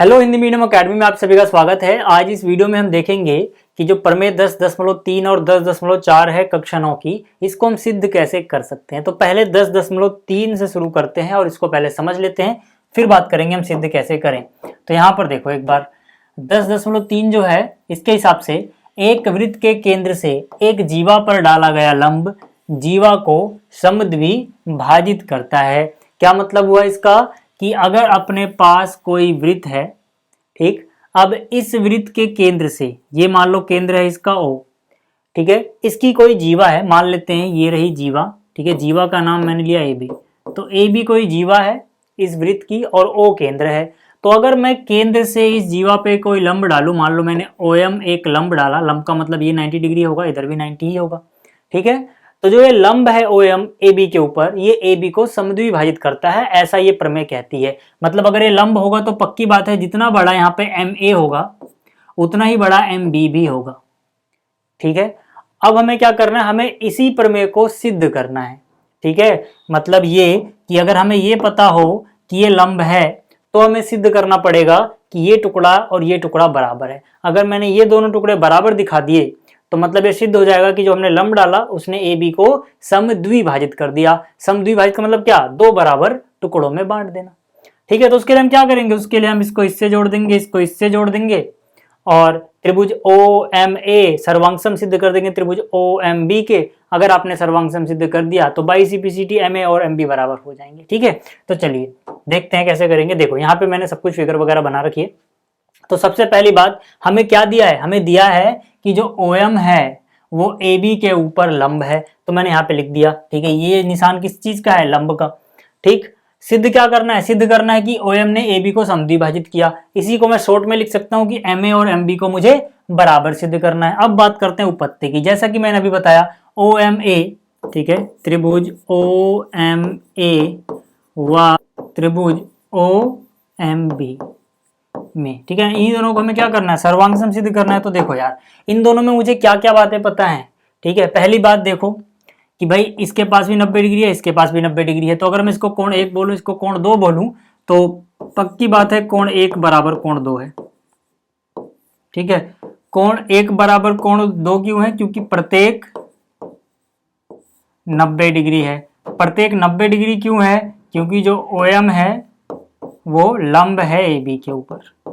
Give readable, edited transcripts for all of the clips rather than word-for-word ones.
Hello Hindi medium academy में आप सभी का स्वागत है। आज इस वीडियो में हम देखेंगे कि जो प्रमेय 10.3 और 10.4 है कक्षा 9 की, इसको हम सिद्ध कैसे कर सकते हैं। तो पहले 10.3 से शुरू करते हैं और इसको पहले समझ लेते हैं, फिर बात करेंगे हम सिद्ध कैसे करें। तो यहाँ पर देखो एक बार 10.3 जो है, इसके हिसाब से एक वृत्त के केंद्र से एक जीवा पर डाला गया लंब जीवा को समद्विभाजित करता है। क्या मतलब हुआ इसका कि अगर अपने पास कोई वृत्त है, ठीक, अब इस वृत्त के केंद्र से, ये मान लो केंद्र है इसका O, ठीक है, इसकी कोई जीवा है, मान लेते हैं ये रही जीवा, ठीक है, जीवा का नाम मैंने लिया AB। तो AB कोई जीवा है इस वृत्त की और O केंद्र है। तो अगर मैं केंद्र से इस जीवा पे कोई लंब डालूं, मान लो मैंने OM एक लंब डाला, लंब का मतलब ये 90 डिग्री होगा, इधर भी 90 ही होगा, ठीक है। तो जो ये लंब है OM AB के ऊपर, ये AB को समद्विभाजित करता है, ऐसा ये प्रमेय कहती है। मतलब अगर ये लंब होगा तो पक्की बात है जितना बड़ा यहाँ पे MA होगा उतना ही बड़ा MB भी होगा, ठीक है। अब हमें क्या करना है, हमें इसी प्रमेय को सिद्ध करना है, ठीक है। मतलब ये कि अगर हमें ये पता हो कि ये लंब है तो हमें सिद्ध करना पड़ेगा कि ये टुकड़ा और ये टुकड़ा बराबर है। अगर मैंने ये दोनों टुकड़े बराबर दिखा दिए तो मतलब ये सिद्ध हो जाएगा कि जो हमने लंब डाला उसने AB को समद्विभाजित कर दिया। समद्विभाजित का मतलब क्या, दो बराबर टुकड़ों में बांट देना, ठीक है। तो उसके लिए हम क्या करेंगे, उसके लिए हम इसको इससे जोड़ देंगे, इसको इससे जोड़ देंगे और त्रिभुज OMA सर्वांगसम सिद्ध कर देंगे त्रिभुज OMB के। अगर आपने सर्वांगसम सिद्ध कर दिया तो बाई CPCT MA और MB बराबर हो जाएंगे, ठीक है। तो चलिए देखते हैं कैसे करेंगे। देखो यहाँ पे मैंने सब कुछ फिगर वगैरह बना रखी है। तो सबसे पहली बात हमें क्या दिया है, हमें दिया है कि जो OM है वो AB के ऊपर लंब है, तो मैंने यहाँ पे लिख दिया, ठीक है। ये निशान किस चीज का है, लंब का, ठीक। सिद्ध क्या करना है, सिद्ध करना है कि OM ने AB को समद्विभाजित किया। इसी को मैं शॉर्ट में लिख सकता हूँ कि MA और MB को मुझे बराबर सिद्ध करना है। अब बात करते हैं उपपत्ति की। जैसा कि मैंने अभी बताया OMA, ठीक है, त्रिभुज OMA व त्रिभुज OMB में, ठीक है, इन दोनों को हमें क्या करना है, सर्वांगसम सिद्ध करना है। तो देखो यार, इन दोनों में मुझे क्या क्या बातें पता है, ठीक है। पहली बात देखो कि भाई इसके पास भी 90 डिग्री है, इसके पास भी 90 डिग्री है। तो अगर मैं इसको कोण 1 बोलूं, इसको कोण 2 बोलूं, तो पक्की बात है कोण 1 बराबर कोण 2 है, ठीक है। कोण 1 बराबर कोण 2 क्यों है, क्योंकि प्रत्येक 90 डिग्री है। प्रत्येक 90 डिग्री क्यों है, क्योंकि जो OM है वो लंब है AB के ऊपर।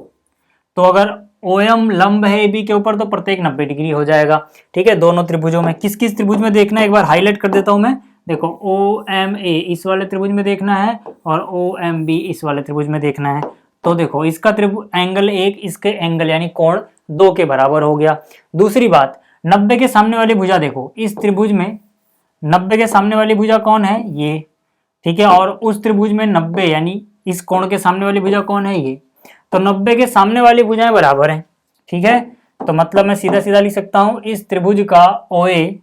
तो अगर OM लंब है AB के ऊपर तो प्रत्येक 90 डिग्री हो जाएगा, ठीक है। दोनों त्रिभुजों में किस किस त्रिभुज में देखना है एक बार हाईलाइट कर देता हूं मैं। देखो OMA इस वाले त्रिभुज में देखना है और OMB इस वाले त्रिभुज में देखना है। तो देखो इसका त्रिभुज एंगल 1 इसके एंगल यानी कोण 2 के बराबर हो गया। दूसरी बात, 90 के सामने वाली भुजा देखो, इस त्रिभुज में 90 के सामने वाली भुजा कौन है, ये, ठीक है। और उस त्रिभुज में 90 यानी इस कोण के सामने वाली भुजा कौन है, ये। तो 90 के सामने वाली भुजाएं बराबर हैं, ठीक है। तो मतलब मैं सीधा सीधा लिख सकता हूं इस त्रिभुज का OA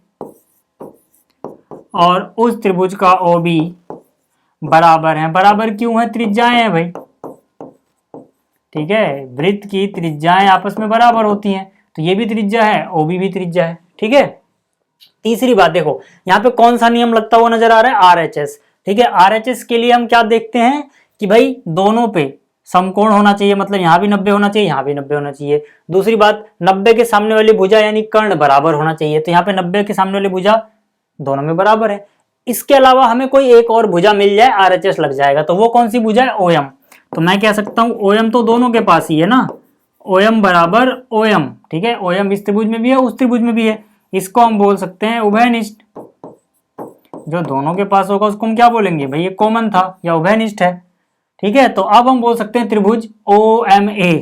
और उस त्रिभुज का OB बराबर हैं। बराबर क्यों है, त्रिज्याएं हैं भाई, ठीक है। वृत्त की त्रिज्याएं आपस में बराबर होती हैं, तो ये भी त्रिज्या है, OB भी त्रिज्या है, ठीक है। तीसरी बात देखो, यहाँ पे कौन सा नियम लगता हुआ नजर आ रहा है, RHS, ठीक है। RHS के लिए हम क्या देखते हैं कि भाई दोनों पे समकोण होना चाहिए, मतलब यहाँ भी 90 होना चाहिए, यहाँ भी 90 होना चाहिए। दूसरी बात, 90 के सामने वाली भुजा यानी कर्ण बराबर होना चाहिए, तो यहाँ पे 90 के सामने वाली भुजा दोनों में बराबर है। इसके अलावा हमें कोई एक और भुजा मिल जाए, RHS लग जाएगा। तो वो कौन सी भुजा है, OM। तो मैं कह सकता हूँ OM तो दोनों के पास ही है ना, OM बराबर OM, ठीक है। OM इस त्रिभुज में भी है, उस त्रिभुज में भी है, इसको हम बोल सकते हैं उभयनिष्ठ। जो दोनों के पास होगा उसको हम क्या बोलेंगे, भाई ये कॉमन था या उभयनिष्ठ है, ठीक है। तो अब हम बोल सकते हैं त्रिभुज OMA,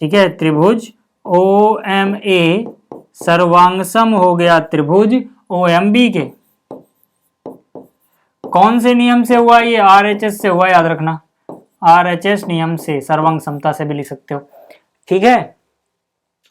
ठीक है, त्रिभुज OMA सर्वांगसम हो गया त्रिभुज OMB के। कौन से नियम से हुआ, ये RHS से हुआ, याद रखना, RHS नियम से, सर्वांग समता से भी लिख सकते हो, ठीक है।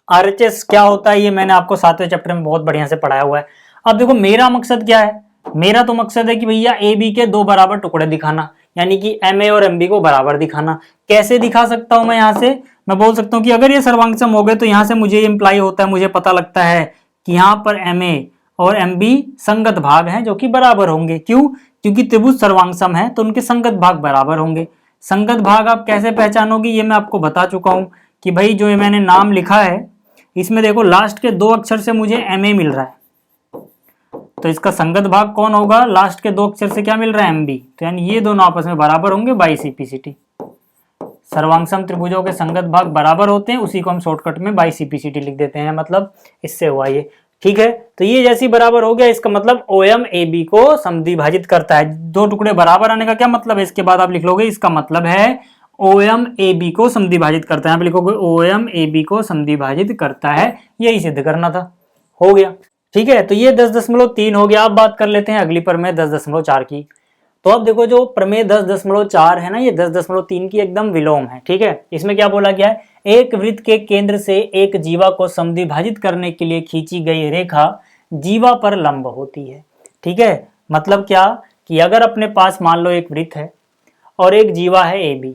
RHS क्या होता है ये मैंने आपको 7वें चैप्टर में बहुत बढ़िया से पढ़ाया हुआ है। अब देखो मेरा मकसद क्या है, मेरा तो मकसद है कि भैया AB के दो बराबर टुकड़े दिखाना, यानी कि MA और MB को बराबर दिखाना। कैसे दिखा सकता हूं मैं, यहाँ से मैं बोल सकता हूँ कि अगर ये सर्वांगसम हो गए तो यहाँ से मुझे इंप्लाई होता है, मुझे पता लगता है कि यहाँ पर MA और MB संगत भाग हैं जो कि बराबर होंगे। क्यों, क्योंकि त्रिभुज सर्वांगसम है तो उनके संगत भाग बराबर होंगे, संगत भाग आप कैसे पहचानोगे ये मैं आपको बता चुका हूं कि भाई जो ये मैंने नाम लिखा है इसमें देखो लास्ट के 2 अक्षर से मुझे MA मिल रहा है, तो इसका संगत भाग कौन होगा, लास्ट के 2 अक्षर से क्या मिल रहा है MB, तो यानी ये दोनों आपस में बराबर होंगे बाई CPCT। सर्वांगसम त्रिभुजों के संगत भाग बराबर होते हैं, उसी को हम शॉर्टकट में बाई CPCT लिख देते हैं, मतलब इससे हुआ ये। ठीक है, तो ये जैसी बराबर हो गया इसका मतलब OM AB को समद्विभाजित करता है। 2 टुकड़े बराबर आने का क्या मतलब है, इसके बाद आप लिख लोगे इसका मतलब है OM AB को समद्विभाजित करता है। यहाँ पे लिखोगे OM AB को समद्विभाजित करता है, यही सिद्ध करना था, हो गया। ठीक है, तो ये 10.3 हो गया। अब बात कर लेते हैं अगली प्रमेय 10.4 की। तो अब देखो जो प्रमेय 10.4 है ना, ये 10.3 की एकदम विलोम है। ठीक है, इसमें क्या बोला गया है, एक वृत्त के केंद्र से एक जीवा को समद्विभाजित करने के लिए खींची गई रेखा जीवा पर लंब होती है। ठीक है, मतलब क्या कि अगर अपने पास मान लो एक वृत्त है और एक जीवा है AB,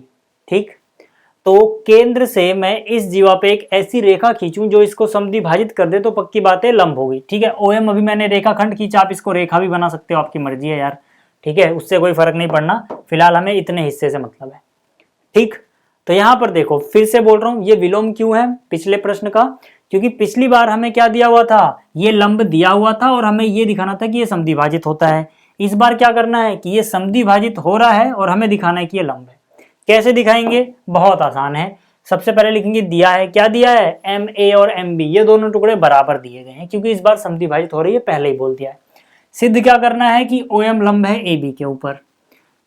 ठीक, तो केंद्र से मैं इस जीवा पे एक ऐसी रेखा खींचूं जो इसको समद्विभाजित कर दे, तो पक्की बात है लंब होगी। ठीक है, OM अभी मैंने रेखाखंड खींचा, आप इसको रेखा भी बना सकते हो, आपकी मर्जी है यार। ठीक है, उससे कोई फर्क नहीं पड़ना, फिलहाल हमें इतने हिस्से से मतलब है। ठीक, तो यहां पर देखो फिर से बोल रहा हूं ये विलोम क्यों है पिछले प्रश्न का, क्योंकि पिछली बार हमें क्या दिया हुआ था, ये लंब दिया हुआ था और हमें ये दिखाना था कि ये समद्विभाजित होता है। इस बार क्या करना है कि ये समद्विभाजित हो रहा है और हमें दिखाना है कि ये लंब है। कैसे दिखाएंगे, बहुत आसान है। सबसे पहले लिखेंगे दिया है, क्या दिया है, MA और MB ये दोनों टुकड़े बराबर दिए गए हैं, क्योंकि इस बार समद्विभाजित हो रही है, पहले ही बोल दिया है। सिद्ध क्या करना है कि OM लंब है AB के ऊपर।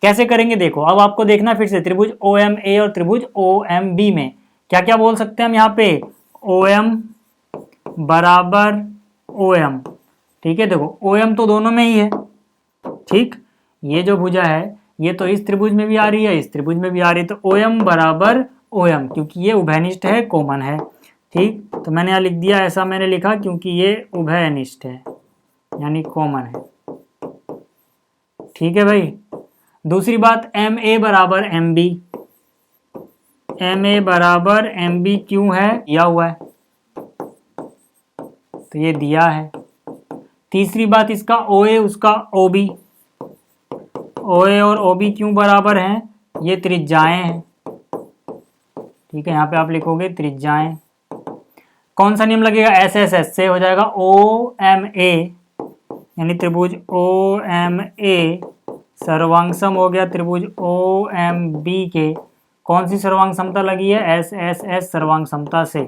कैसे करेंगे देखो, अब आपको देखना फिर से त्रिभुज OMA और त्रिभुज OMB में क्या क्या बोल सकते हैं हम यहाँ पे, OM बराबर OM। ठीक है, देखो OM तो दोनों में ही है। ठीक, ये जो भुजा है ये तो इस त्रिभुज में भी आ रही है, इस त्रिभुज में भी आ रही है, तो OM बराबर OM, क्योंकि ये उभयनिष्ठ है, कॉमन है। ठीक, तो मैंने यहाँ लिख दिया, ऐसा मैंने लिखा क्योंकि ये उभयनिष्ठ है यानी कॉमन है। ठीक है भाई, दूसरी बात MA बराबर MB, MA बराबर MB क्यों है, दिया हुआ है, तो ये दिया है। तीसरी बात इसका OA उसका OB, OA और OB क्यों बराबर हैं, ये त्रिज्याएं हैं। ठीक है, यहाँ पे आप लिखोगे त्रिज्याएं। कौन सा नियम लगेगा, SSS से हो जाएगा OMA, यानी त्रिभुज OMA सर्वांगसम हो गया त्रिभुज OMB के। कौन सी सर्वांग समता लगी है, SSS सर्वांग समता से।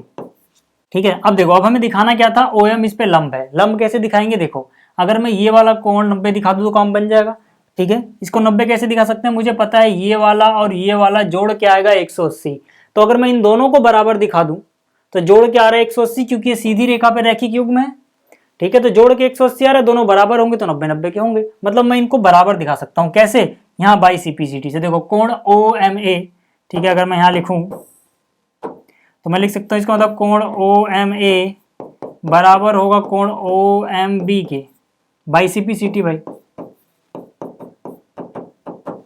ठीक है, अब देखो, अब हमें दिखाना क्या था, OM इस पे लंब है। लंब कैसे दिखाएंगे, देखो अगर मैं ये वाला कोण 90 दिखा दूं तो काम बन जाएगा। ठीक है, इसको 90 कैसे दिखा सकते हैं, मुझे पता है ये वाला और ये वाला जोड़ के आएगा 180। तो अगर मैं इन दोनों को बराबर दिखा दूं तो जोड़ के आ रहा है 180, क्योंकि ये सीधी रेखा पे रैखिक युग्म है। ठीक है, तो जोड़ के 180 आ रहा है, दोनों बराबर होंगे तो 90-90 के होंगे, मतलब मैं इनको बराबर दिखा सकता हूं। कैसे, यहाँ बाई CPCT से। देखो कोण OMA, ठीक है, अगर मैं यहाँ लिखूं तो मैं लिख सकता हूँ इसका मतलब कोण OMA बराबर होगा कोण OMB के बाई CPCT भाई।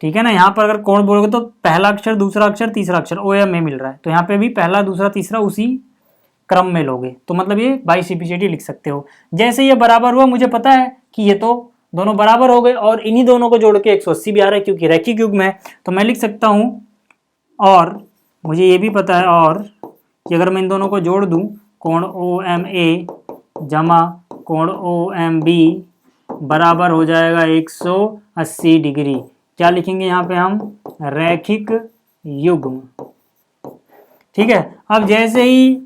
ठीक है ना, यहाँ पर अगर कोण बोलोगे तो पहला अक्षर, दूसरा अक्षर, तीसरा अक्षर OMA मिल रहा है, तो यहाँ पे भी पहला, दूसरा, तीसरा उसी क्रम में लोगे, तो मतलब ये बाई CPCT लिख सकते हो। जैसे ये बराबर हुआ, मुझे पता है कि ये तो दोनों बराबर हो गए और इन्हीं दोनों को जोड़ के 180 भी आ रहा है, क्योंकि रैखिक युग्म है, तो मैं लिख सकता हूं, और मुझे ये भी पता है और कि अगर मैं इन दोनों को जोड़ दूं, कोण OMA जमा कोण OMB बराबर हो जाएगा 180 डिग्री। क्या लिखेंगे यहाँ पे हम, रैखिक युग्म। ठीक है, अब जैसे ही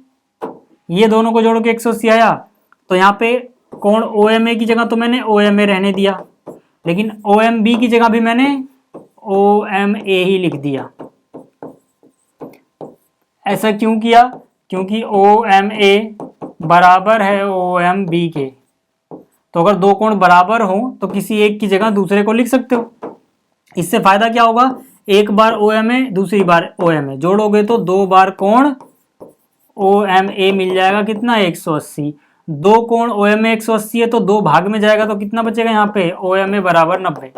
ये दोनों को जोड़ के 180 आया, तो यहाँ पे कोण OMA की जगह तो मैंने OMA रहने दिया, लेकिन OMB की जगह भी मैंने OMA ही लिख दिया। ऐसा क्यों किया, क्योंकि OMA बराबर है OMB के, तो अगर दो कोण बराबर हो तो किसी एक की जगह दूसरे को लिख सकते हो। इससे फायदा क्या होगा, एक बार OMA दूसरी बार OMA जोड़ोगे तो 2 बार कोण OMA मिल जाएगा, कितना, 180। 2 कोण OMA 180 है तो 2 भाग में जाएगा, तो कितना बचेगा यहाँ पे, OMA बराबर 90।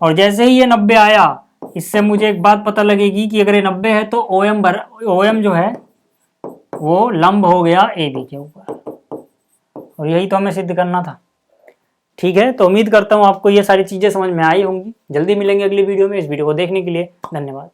और जैसे ही ये 90 आया, इससे मुझे एक बात पता लगेगी कि अगर ये 90 है तो OM जो है वो लंब हो गया AB के ऊपर, और यही तो हमें सिद्ध करना था। ठीक है, तो उम्मीद करता हूँ आपको ये सारी चीजें समझ में आई होंगी। जल्दी मिलेंगे अगली वीडियो में। इस वीडियो को देखने के लिए धन्यवाद।